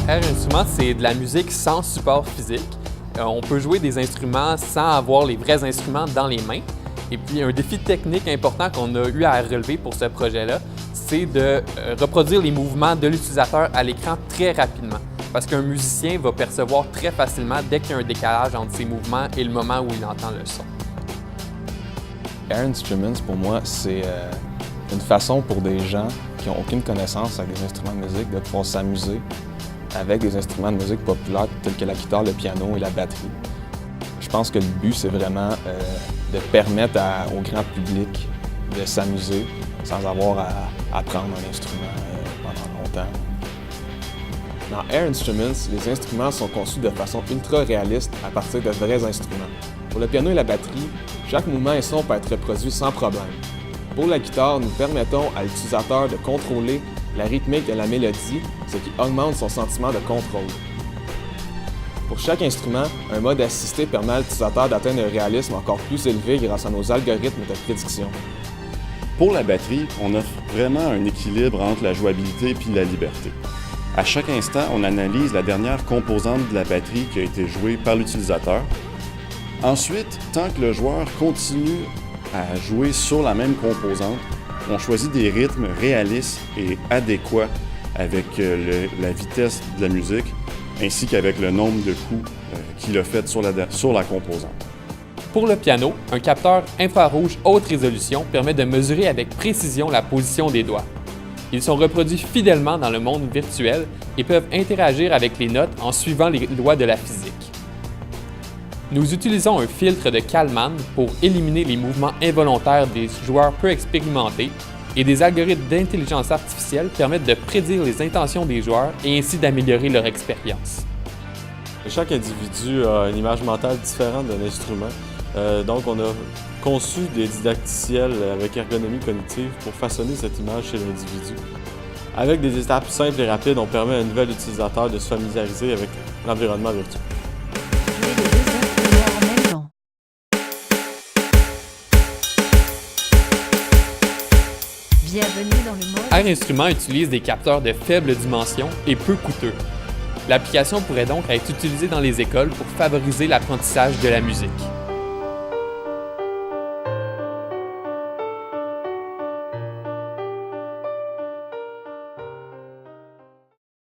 Air Instruments, c'est de la musique sans support physique. On peut jouer des instruments sans avoir les vrais instruments dans les mains. Et puis, un défi technique important qu'on a eu à relever pour ce projet-là, c'est de reproduire les mouvements de l'utilisateur à l'écran très rapidement. Parce qu'un musicien va percevoir très facilement dès qu'il y a un décalage entre ses mouvements et le moment où il entend le son. Air Instruments, pour moi, c'est une façon pour des gens qui n'ont aucune connaissance avec des instruments de musique de pouvoir s'amuser avec des instruments de musique populaires tels que la guitare, le piano et la batterie. Je pense que le but, c'est vraiment de permettre au grand public de s'amuser sans avoir à apprendre un instrument pendant longtemps. Dans Air Instruments, les instruments sont conçus de façon ultra réaliste à partir de vrais instruments. Pour le piano et la batterie, chaque mouvement et son peut être reproduit sans problème. Pour la guitare, nous permettons à l'utilisateur de contrôler la rythmique de la mélodie, ce qui augmente son sentiment de contrôle. Pour chaque instrument, un mode assisté permet à l'utilisateur d'atteindre un réalisme encore plus élevé grâce à nos algorithmes de prédiction. Pour la batterie, on offre vraiment un équilibre entre la jouabilité et la liberté. À chaque instant, on analyse la dernière composante de la batterie qui a été jouée par l'utilisateur. Ensuite, tant que le joueur continue à jouer sur la même composante, on choisit des rythmes réalistes et adéquats avec la vitesse de la musique, ainsi qu'avec le nombre de coups qu'il a fait sur la composante. Pour le piano, un capteur infrarouge haute résolution permet de mesurer avec précision la position des doigts. Ils sont reproduits fidèlement dans le monde virtuel et peuvent interagir avec les notes en suivant les lois de la physique. Nous utilisons un filtre de Kalman pour éliminer les mouvements involontaires des joueurs peu expérimentés et des algorithmes d'intelligence artificielle permettent de prédire les intentions des joueurs et ainsi d'améliorer leur expérience. Chaque individu a une image mentale différente d'un instrument. Donc on a conçu des didacticiels avec ergonomie cognitive pour façonner cette image chez l'individu. Avec des étapes simples et rapides, on permet à un nouvel utilisateur de se familiariser avec l'environnement virtuel. Bienvenue dans le monde. Air Instruments utilise des capteurs de faible dimension et peu coûteux. L'application pourrait donc être utilisée dans les écoles pour favoriser l'apprentissage de la musique.